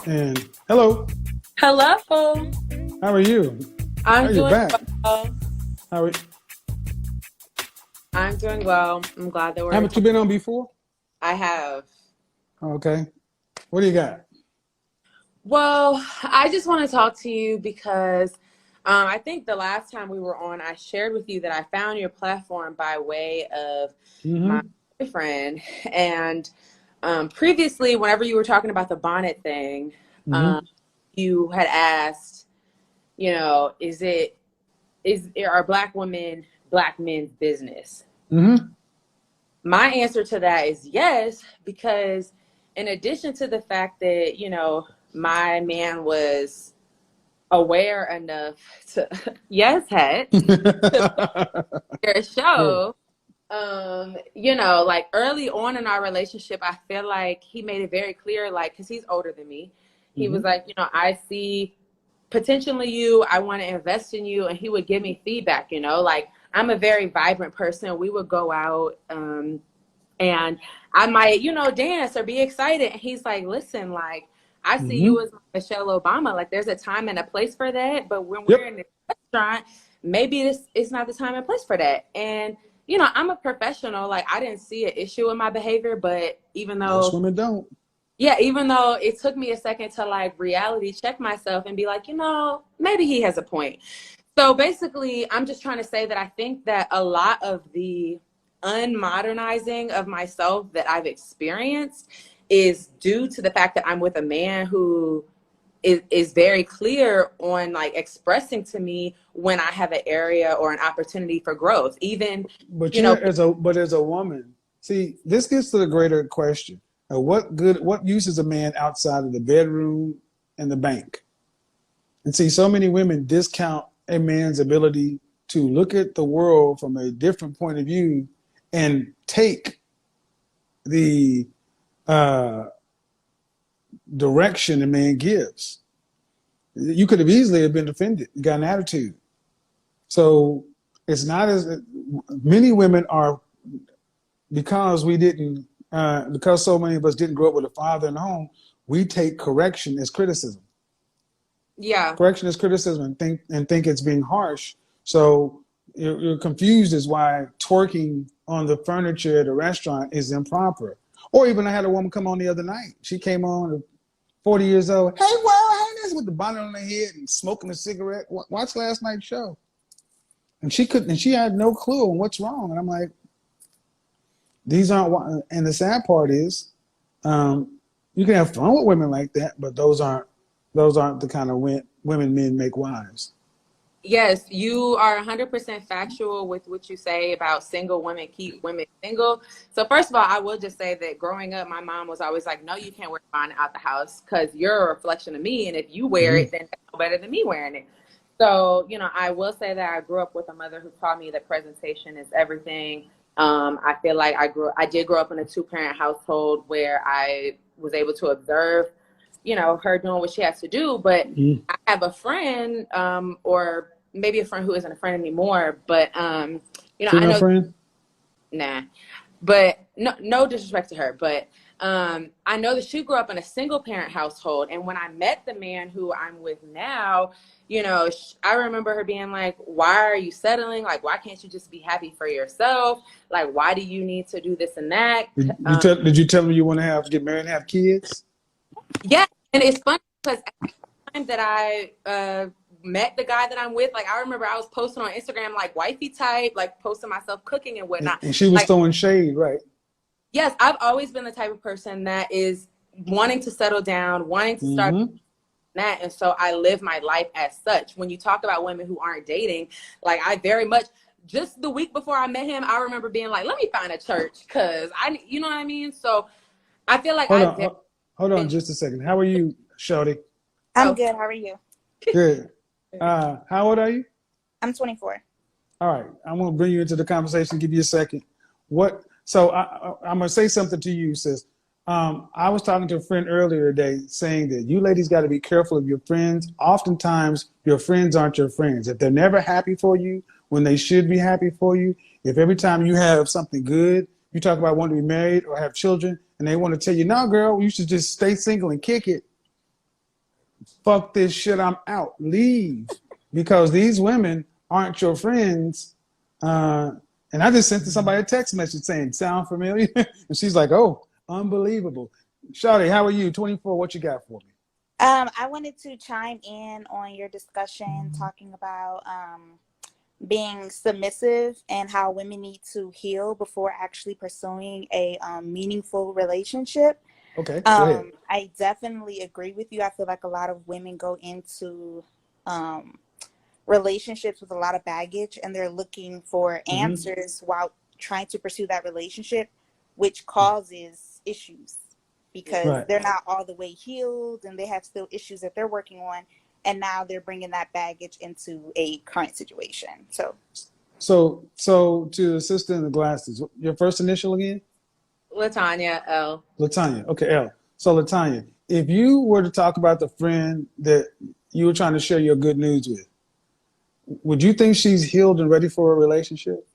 And hello, Hello. how are you? Oh, I'm you're doing back. well. How are, I'm doing well. I'm glad that we're haven't you talking. been on before? I have. Okay. What do you got? Well, I just want to talk to you because I think the last time we were on, I shared with you that I found your platform by way of my Mm-hmm. boyfriend. And previously, whenever you were talking about the bonnet thing, um, Mm-hmm. you had asked, are black women black men's business? Mm-hmm. My answer to that is yes, because in addition to the fact that, my man was aware enough to, yes, Hat, to put their Good. show, like early on in our relationship, I feel like he made it very clear, like, because he's older than me. He Mm-hmm. was like, I see potentially you, I want to invest in you. And he would give me feedback, like I'm a very vibrant person. We would go out, and I might, dance or be excited. And he's like, listen, like, I see you Mm-hmm. as Michelle Obama. Like, there's a time and a place for that. But when we're Yep. in the restaurant, maybe this it's not the time and place for that. And, I'm a professional. Like, I didn't see an issue with my behavior. But Most women don't. even though it took me a second to like reality check myself and be like, maybe he has a point. So basically, I'm just trying to say that I think that a lot of the unmodernizing of myself that I've experienced is due to the fact that I'm with a man who is very clear on like expressing to me when I have an area or an opportunity for growth. Even, But you know, as a woman, see, this gets to the greater question. What use is a man outside of the bedroom and the bank? And see, so many women discount a man's ability to look at the world from a different point of view and take the uh, direction a man gives. You could have easily have been offended, got an attitude. So it's not as many women are because we didn't because so many of us didn't grow up with a father in the home. We take correction as criticism. yeah. Correction is criticism and think it's being harsh. So you're confused as why twerking on the furniture at a restaurant is improper. Or even I had a woman come on the other night. She came on 40 years old. Hey, well, hey, this with the bonnet on her head and smoking a cigarette. Watch last night's show. And she couldn't, and she had no clue on what's wrong. And I'm like, these aren't, and the sad part is, you can have fun with women like that, but those aren't the kind of women men make wives. Yes, you are 100% factual with what you say about single women keep women single. So first of all, I will just say that growing up, my mom was always like, no, you can't wear bonnet out the house because you're a reflection of me. And if you wear Mm-hmm. it, then that's no better than me wearing it. So, I will say that I grew up with a mother who taught me that presentation is everything. I feel like I did grow up in a two-parent household where I was able to observe, her doing what she has to do. But Mm-hmm. I have a friend, or maybe a friend who isn't a friend anymore, but I Female know, friend? nah, but no disrespect to her, but I know that she grew up in a single parent household, and when I met the man who I'm with now, I remember her being like, "Why are you settling? Like, why can't you just be happy for yourself? Like, why do you need to do this and that?" Did you tell me you want to get married and have kids? Yeah, and it's funny because time that I met the guy that I'm with, like I remember I was posting on Instagram like wifey type, like posting myself cooking and And, whatnot. and she was Like, throwing shade, right? yes, I've always been the type of person that is wanting to settle down, wanting to start Mm-hmm. that, and so I live my life as such. When you talk about women who aren't dating, like I very much just the week before I met him, I remember being like, let me find a church because you know what I mean? So I feel like Hold I on, very hold on, been just a second. How are you, Shorty? I'm oh, good. How are you? Good. How old are you? I'm 24. All right, I'm gonna bring you into the conversation. Give you a second. What? So I'm gonna say something to you, sis. I was talking to a friend earlier today, saying that you ladies got to be careful of your friends. Oftentimes, your friends aren't your friends. If they're never happy for you when they should be happy for you, if every time you have something good, you talk about wanting to be married or have children, and they want to tell you, "No, girl, you should just stay single and kick it." fuck this shit, I'm out, leave, because these women aren't your friends. And I just sent to somebody a text message saying, sound familiar? And she's like, oh, unbelievable. Shawty, how are you? 24, what you got for me? I wanted to chime in on your discussion talking about being submissive and how women need to heal before actually pursuing a meaningful relationship. Okay, go ahead. I definitely agree with you. I feel like a lot of women go into relationships with a lot of baggage, and they're looking for answers while trying to pursue that relationship, which causes issues because they're not all the way healed and they have still issues that they're working on. And now they're bringing that baggage into a current situation. So to the sister in the glasses, your first initial again? Latanya, L. Latanya. Okay, L. So Latanya, if you were to talk about the friend that you were trying to share your good news with, would you think she's healed and ready for a relationship?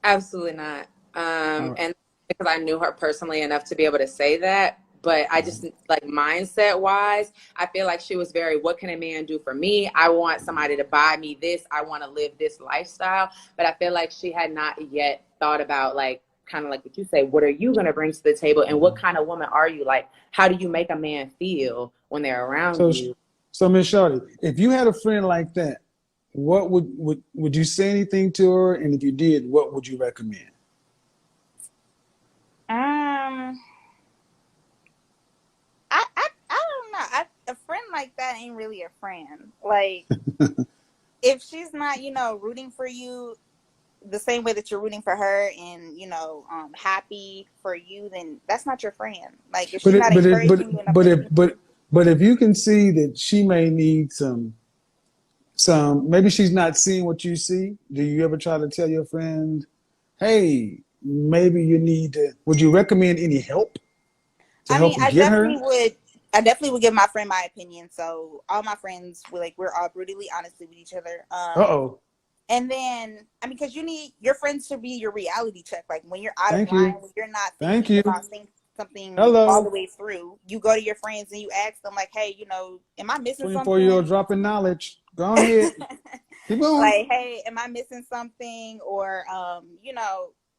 Absolutely not. And because I knew her personally enough to be able to say that, but I just like mindset wise, I feel like she was very, what can a man do for me? I want somebody to buy me this. I want to live this lifestyle. But I feel like she had not yet thought about like, kind of like what you say, what are you going to bring to the table? And what kind of woman are you? Like, how do you make a man feel when they're around you? So Miss Shawty, if you had a friend like that, what would you say anything to her? And if you did, what would you recommend? I don't know. A friend like that ain't really a friend. Like, if she's not, rooting for you the same way that you're rooting for her and, happy for you, then that's not your friend. Like, if she's not encouraging you enough. But if you can see that she may need some, maybe she's not seeing what you see, do you ever try to tell your friend, hey, maybe you need to, would you recommend any help to help get her? I definitely would give my friend my opinion. So all my friends, we're all brutally honest with each other. And then, because your friends to be your reality check. Like when you're out of line, when you're not thinking about saying something all the way through, you go to your friends and you ask them like, hey, am I missing something? 24-year-old dropping knowledge. Go ahead. Keep going. Like, hey, am I missing something? Or,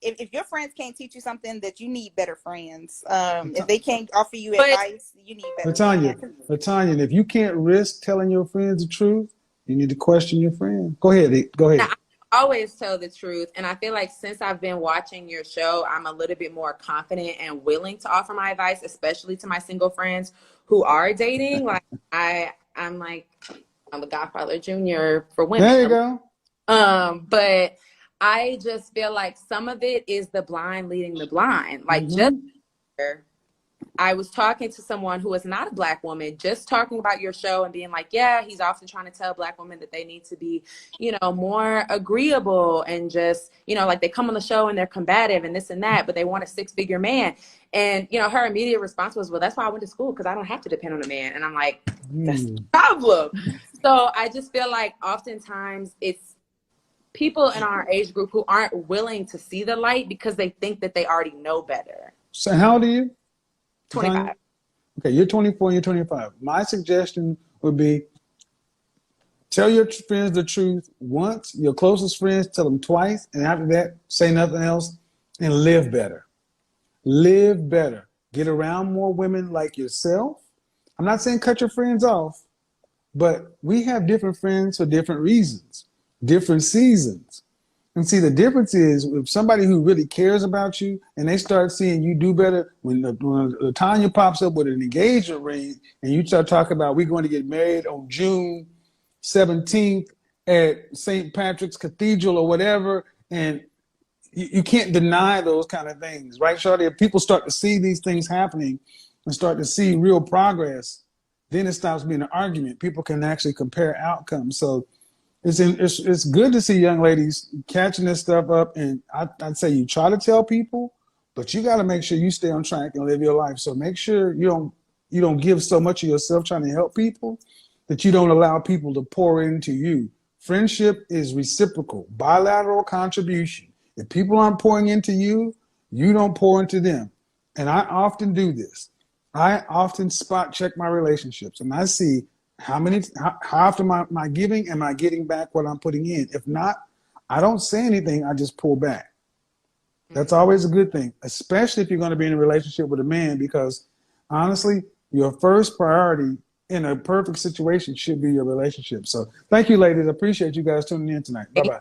if your friends can't teach you something, that you need better friends. If they can't offer you advice, you need better friends. Latanya, if you can't risk telling your friends the truth, you need to question your friend. Go ahead. Now, I always tell the truth. And I feel like since I've been watching your show, I'm a little bit more confident and willing to offer my advice, especially to my single friends who are dating. Like I'm a Godfather Jr. for women. There you go. But I just feel like some of it is the blind leading the blind. Like just I was talking to someone who is not a Black woman, just talking about your show and being like, yeah, he's often trying to tell Black women that they need to be, more agreeable and just, like they come on the show and they're combative and this and that, but they want a 6-figure man. And, her immediate response was, well, that's why I went to school, because I don't have to depend on a man. And I'm like, that's the problem. So I just feel like oftentimes it's people in our age group who aren't willing to see the light because they think that they already know better. So how old are you? 25. Okay, you're 24 and you're 25. My suggestion would be tell your friends the truth once, your closest friends tell them twice, and after that, say nothing else, and live better. Live better. Get around more women like yourself. I'm not saying cut your friends off, but we have different friends for different reasons, different seasons. And see, the difference is if somebody who really cares about you and they start seeing you do better, when Tanya pops up with an engagement ring and you start talking about we're going to get married on June 17th at St. Patrick's Cathedral or whatever, and you can't deny those kind of things, right, Shawty? If people start to see these things happening and start to see real progress, then it stops being an argument. People can actually compare outcomes. So it's good to see young ladies catching this stuff up, and I'd say you try to tell people, but you got to make sure you stay on track and live your life. So make sure you don't give so much of yourself trying to help people that you don't allow people to pour into you. Friendship is reciprocal, bilateral contribution. If people aren't pouring into you, you don't pour into them. And I often do this. I often spot check my relationships, and I see how often am I giving, am I getting back what I'm putting in? If not, I don't say anything. I just pull back. That's always a good thing, especially if you're going to be in a relationship with a man, because honestly, your first priority in a perfect situation should be your relationship. So thank you, ladies. I appreciate you guys tuning in tonight. Bye-bye.